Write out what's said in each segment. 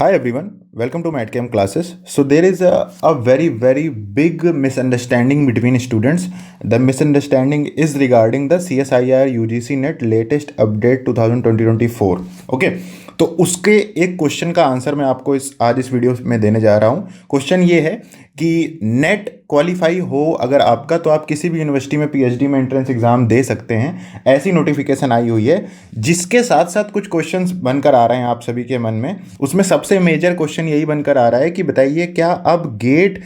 Hi everyone, welcome to MATCAM classes. So there is a very big misunderstanding between students. The misunderstanding is regarding the CSIR UGC NET latest update 2024. Okay, तो उसके एक question का answer मैं आपको आज इस video में देने जा रहा हूँ. क्वेश्चन ये है कि नेट क्वालिफाई हो अगर आपका तो आप किसी भी यूनिवर्सिटी में पीएचडी में एंट्रेंस एग्जाम दे सकते हैं. ऐसी नोटिफिकेशन आई हुई है, जिसके साथ साथ कुछ क्वेश्चंस बनकर आ रहे हैं आप सभी के मन में. उसमें सबसे मेजर क्वेश्चन यही बनकर आ रहा है कि बताइए क्या अब गेट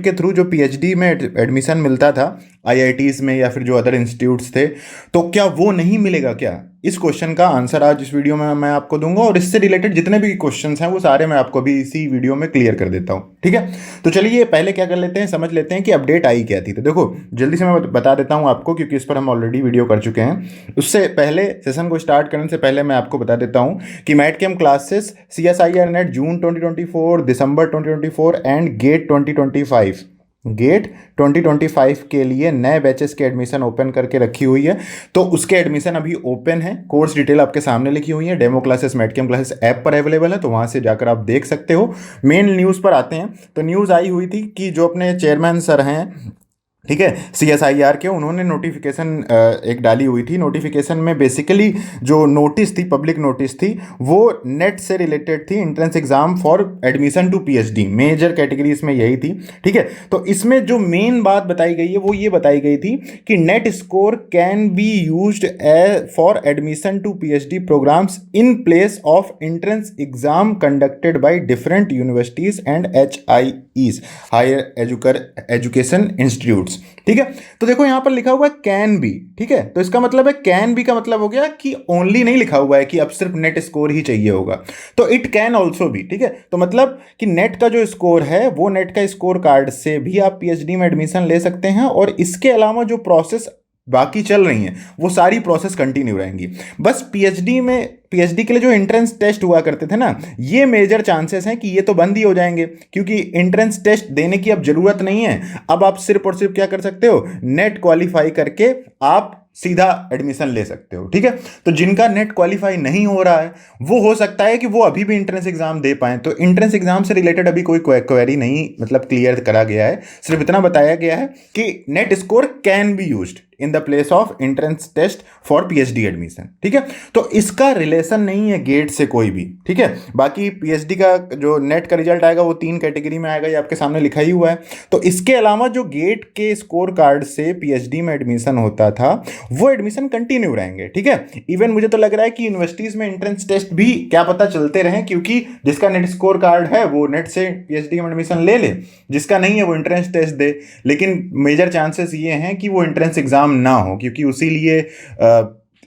के थ्रू जो पीएचडी में एडमिशन मिलता था आईआईटीज़ में या फिर जो अदर इंस्टीट्यूट्स थे, तो क्या वो नहीं मिलेगा क्या? इस क्वेश्चन का आंसर आज इस वीडियो में मैं आपको दूंगा और इससे रिलेटेड जितने भी क्वेश्चंस हैं वो सारे मैं आपको भी इसी वीडियो में क्लियर कर देता हूं. ठीक है, तो चलिए पहले क्या कर लेते हैं, समझ लेते हैं कि अपडेट आई क्या थी. तो देखो जल्दी से मैं बता देता हूं आपको, क्योंकि इस पर हम ऑलरेडी वीडियो कर चुके हैं. उससे पहले सेशन को स्टार्ट करने से पहले मैं आपको बता देता हूं कि मैटकैम क्लासेस CSIR नेट जून 2024, दिसंबर 2024 एंड गेट 2025 के लिए नए बैचेस के एडमिशन ओपन करके रखी हुई है. तो उसके एडमिशन अभी ओपन है. कोर्स डिटेल आपके सामने लिखी हुई है. डेमो क्लासेस मैटकैम क्लासेस ऐप पर अवेलेबल है, तो वहां से जाकर आप देख सकते हो. मेन न्यूज़ पर आते हैं. तो न्यूज़ आई हुई थी कि जो अपने चेयरमैन सर हैं, ठीक है, CSIR के, उन्होंने नोटिफिकेशन एक डाली हुई थी. नोटिफिकेशन में बेसिकली जो नोटिस थी, पब्लिक नोटिस थी, वो नेट से रिलेटेड थी. Entrance exam for admission to PhD major categories में यही थी. ठीक है, तो इसमें जो मेन बात बताई गई है वो ये बताई गई थी कि NET score can be used for admission to PhD programmes in place of entrance exam conducted by different universities and HIEs, higher education institutes. ठीक है, तो देखो यहां पर लिखा हुआ है कैन बी. ठीक है, तो इसका मतलब है कैन बी का मतलब हो गया कि ओनली नहीं लिखा हुआ है कि अब सिर्फ नेट स्कोर ही चाहिए होगा, तो इट कैन ऑल्सो बी. ठीक है, तो मतलब कि नेट का जो स्कोर है वो नेट का स्कोर कार्ड से भी आप पीएचडी में एडमिशन ले सकते हैं. और इसके अलावा जो प्रोसेस बाकी चल रही हैं वो सारी प्रोसेस कंटिन्यू रहेंगी. बस पीएचडी के लिए जो एंट्रेंस टेस्ट हुआ करते थे ना, ये मेजर चांसेस हैं कि ये तो बंद ही हो जाएंगे, क्योंकि एंट्रेंस टेस्ट देने की अब जरूरत नहीं है. अब आप सिर्फ और सिर्फ क्या कर सकते हो, नेट क्वालिफाई करके आप सीधा एडमिशन ले सकते हो. ठीक है, तो जिनका नेट क्वालिफाई नहीं हो रहा है वो हो सकता है कि वो अभी भी एंट्रेंस एग्जाम दे पाएं. तो एंट्रेंस एग्जाम से रिलेटेड अभी कोई क्वेरी नहीं मतलब क्लियर करा गया है. सिर्फ इतना बताया गया है कि NET score can be used in the place of entrance test for PhD admission. ठीक है, तो इसका रिलेशन नहीं है गेट से कोई भी. ठीक है, बाकी पीएचडी का जो नेट का रिजल्ट आएगा वो 3 कैटेगरी में आएगा, ये आपके सामने लिखा ही हुआ है. तो इसके अलावा जो गेट के स्कोर कार्ड से पीएचडी में एडमिशन होता था वो एडमिशन कंटिन्यू रहेंगे. ठीक है, इवन मुझे तो लग रहा है कि यूनिवर्सिटीज में एंट्रेंस टेस्ट भी क्या पता चलते रहें, क्योंकि जिसका नेट स्कोर कार्ड है वो नेट से पीएचडी में एडमिशन ले ले, जिसका नहीं है वो एंट्रेंस टेस्ट दे. लेकिन मेजर चांसेस ये हैं कि वो एंट्रेंस एग्जाम ना हो, क्योंकि उसी लिए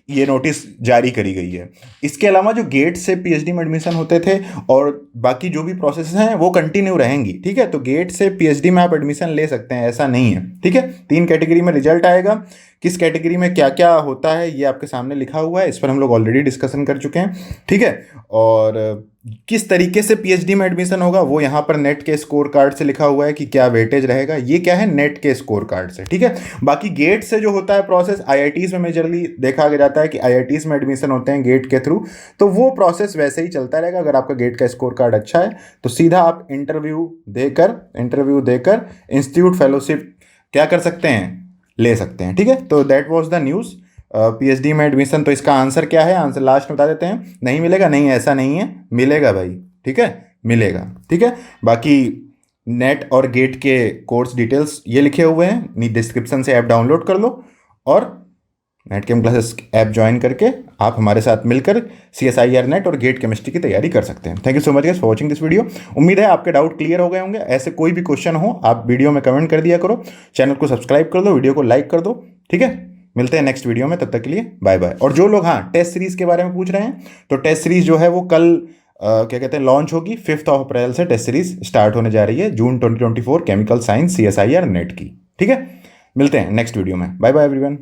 ये नोटिस जारी करी गई है. इसके अलावा जो गेट से पीएचडी में एडमिशन होते थे और बाकी जो भी प्रोसेस हैं वो कंटिन्यू रहेंगी. ठीक है, तो गेट से पीएचडी में आप एडमिशन ले सकते हैं, ऐसा नहीं है. ठीक है, 3 कैटेगरी में रिजल्ट आएगा. किस कैटेगरी में क्या क्या होता है ये आपके सामने लिखा हुआ है, इस पर हम लोग ऑलरेडी डिस्कशन कर चुके हैं. ठीक है, और किस तरीके से पीएचडी में एडमिशन होगा वो यहाँ पर नेट के स्कोर कार्ड से लिखा हुआ है कि क्या वेटेज रहेगा. ये क्या है, नेट के स्कोर कार्ड से. ठीक है, बाकी गेट से जो होता है प्रोसेस, आईआईटीज़ में मेजरली देखा जाता है कि आईआईटीज़ में एडमिशन होते हैं गेट के थ्रू, तो वो प्रोसेस वैसे ही चलता रहेगा. अगर आपका गेट का स्कोर कार्ड अच्छा है तो सीधा आप इंटरव्यू देकर इंस्टीट्यूट फेलोशिप क्या कर सकते हैं, ले सकते हैं. ठीक है, तो that was the news. PhD में एडमिशन, तो इसका आंसर क्या है, आंसर लास्ट में बता देते हैं. नहीं मिलेगा, नहीं ऐसा नहीं है, मिलेगा भाई. ठीक है, मिलेगा. ठीक है, बाकी नेट और गेट के कोर्स डिटेल्स ये लिखे हुए हैं, डिस्क्रिप्शन से ऐप डाउनलोड कर लो और मैटकैम क्लासेस ऐप ज्वाइन करके आप हमारे साथ मिलकर CSIR नेट और गेट केमिस्ट्री की तैयारी कर सकते हैं. Thank you so much guys for watching this video. उम्मीद है आपके डाउट क्लियर हो गए होंगे. ऐसे कोई भी क्वेश्चन हो आप वीडियो में कमेंट कर दिया करो. चैनल को सब्सक्राइब कर दो, वीडियो को लाइक कर दो. ठीक है, मिलते हैं नेक्स्ट वीडियो में, तब तक के लिए बाय बाय. और जो लोग टेस्ट सीरीज के बारे में पूछ रहे हैं, तो टेस्ट सीरीज जो है वो कल क्या कहते हैं लॉन्च होगी. 5 अप्रैल से टेस्ट सीरीज स्टार्ट होने जा रही है, June 2024 chemical science CSIR NET की. ठीक है, मिलते हैं नेक्स्ट वीडियो में. Bye bye everyone.